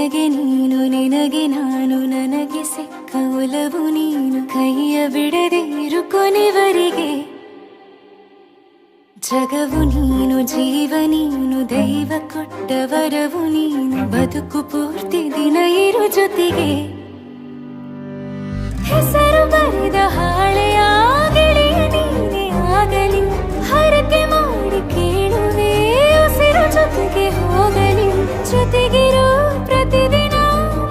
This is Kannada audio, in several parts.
ನನಗೆ ನೀನು ನಿನಗೆ ನಾನು ನನಗೆ ಸಿಕ್ಕ ಒಲವು ನೀನು ಕೈಯ ಬಿಡದೆ ಇರು ಕೊನೆವರೆಗೆ ಜಗವು ನೀನು ಜೀವ ನೀನು ದೈವ ಕೊಟ್ಟ ವರವು ನೀನು ಬದುಕು ಪೂರ್ತಿ ದಿನ ಇರು ಜೊತೆಗೆ ಹೆಸರು ಬರೆದ ಹಾಳೆಯ ಗೆಳೆಯ ನೀನೇ ಆಗಲಿ ಹರಕೆ ಮಾಡಿ ಕೇಳುವೆ ಉಸಿರು ಜೊತೆಗೆ ಹೋಗಲಿ ಜೊತೆಗಿರೋ ಪ್ರತಿದಿನ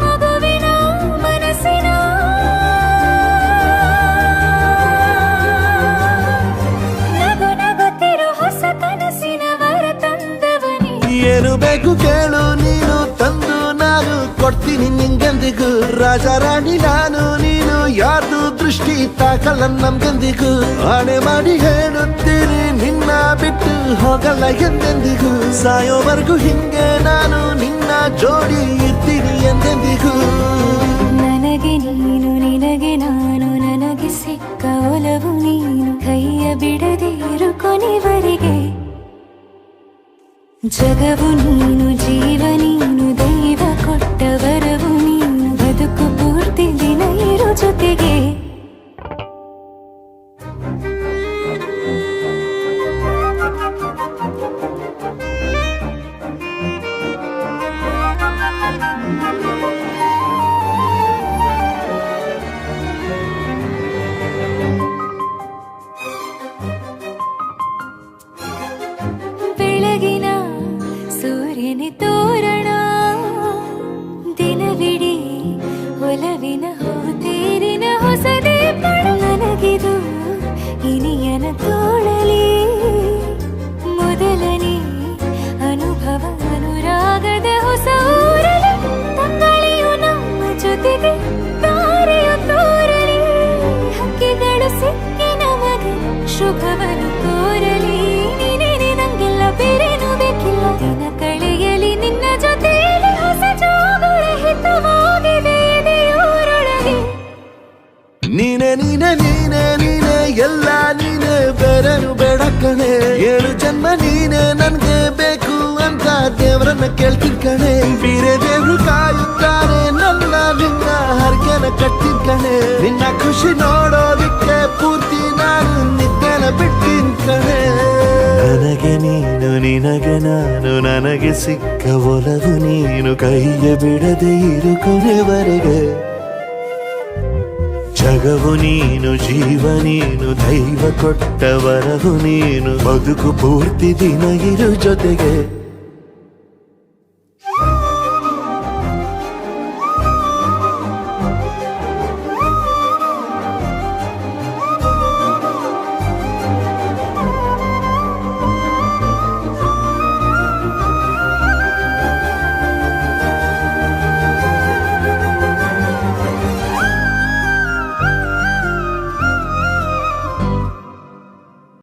ಮಗುವಿನ ಮನಸ್ಸಿನ ನಗು ನಗುತ್ತಿರೋ ಹೊಸ ಕನಸಿನ ವರ ತಂದವನೇ ಏನು ಬೇಕು ಕೇಳು ನೀನು ತಂದು ನಾನು ಕೊಡ್ತೀನಿ ನಿಂಗೆಂದಿಗೂ ರಾಜ ರಾಣಿ ನಾನು ನೀನು ಯಾರ್ದು ದೃಷ್ಟಿ ತಾಕಲ್ಲ ನಮ್ಗೆಂದಿಗೂ ಆಣೆ ಮಾಡಿ ಹೇಳುತ್ತೀನಿ ನಿನ್ನ ಬಿಟ್ಟು ಹೋಗಲ್ಲ ಎಂದೆಂದಿಗೂ ಸಾಯೋವರೆಗೂ ಹಿಂಗೆ ನಾನು ನಿನ್ನ ಜೋಡಿ ಇರ್ತೀನಿ ಎಂದೆಂದಿಗೂ ನನಗೆ ನೀನು ನಿನಗೆ ನಾನು ನನಗೆ ಸಿಕ್ಕ ಒಲವು ನೀನು ಕೈಯ ಬಿಡದೆ ಇರು ಕೊನೆವರೆಗೆ ಜಗವು ನೀನು ಜೀವ ನೀನು ದೈವ ಕೊಟ್ಟ ವರವು ನೀನು ಬದುಕು ಪೂರ್ತಿ ದಿನ ಇರು ಜೊತೆಗೆ ಬೆಳಗಿನ ಸೂರ್ಯನ ತೋರಣ ದಿನವಿಡೀ ಒಲವಿನ ಹೋತೇರಿನ ಹೊಸದೇ ಪಡ ನನಗಿದು ಇನಿಯನ ತೋಳಲಿ ಮೊದಲನೇ ಅನುಭವ ಅನುರಾಗದ ಹೊಸ ಊರಲಿ ತಂಗಳಿಯು ನಮ್ಮ ಜೊತೆಗೆ ತಾರೆಯು ತೋರಲಿ ಹಕ್ಕಿಗಳು ಸಿಕ್ಕಿ ನಮಗೆ ಶುಭವನ್ನು ಕೋರಲಿ ನೀನೇ ನಂಗೆಲ್ಲ ಬೇರೇನು ಬೇಕಿಲ್ಲ ದಿನ ಕಳೆಯಲಿ ನಿನ್ನ ಜೊತೆಯಲ್ಲಿ ಹೊಸ ಜೋಗುಳ ಹಿತವಾಗಿದೆ ಎದೆಯೂರೊಳಗೆ ನೀನೆ ನೀನೆ ನೀನೆ ನೀನೆ ಎಲ್ಲ ನೀನೆ ಬೇರೆನು ಬೇಡ ಕಣೆ ಏಳು ಜನ್ಮ ನೀನೆ ನನ್ಗೆ ಬೇಕು ಅಂತ ದೇವರನ್ನ ಕೇಳ್ತೀನಿ ಕಣೆ ಬೇರೆ ದೇವ್ರು ಕಾಯುತ್ತಾರೆ ನನ್ನ ನಿನ್ನ ಹರ್ಗೆನ ಕಟ್ಟಿನ ಕಣೆ ನಿನ್ನ ಖುಷಿ ನೋಡೋದಿಕ್ಕೆ ಪೂರ್ತಿ ನಾನು ನಿದ್ದೆನ ಬಿಟ್ಟಿನ ಕಣೆ ನನಗೆ ನೀನು ನಿನಗೆ ನಾನು ನನಗೆ ಸಿಕ್ಕ ಒಲವು ನೀನು ಕೈಯ ಬಿಡದೆ ಇರು ಕೊನೆವರೆಗೆ ಜಗವು ನೀನು ಜೀವ ನೀನು ದೈವ ಕೊಟ್ಟ ವರವು ನೀನು ಬದುಕು ಪೂರ್ತಿ ದಿನ ಇರು ಜೊತೆಗೆ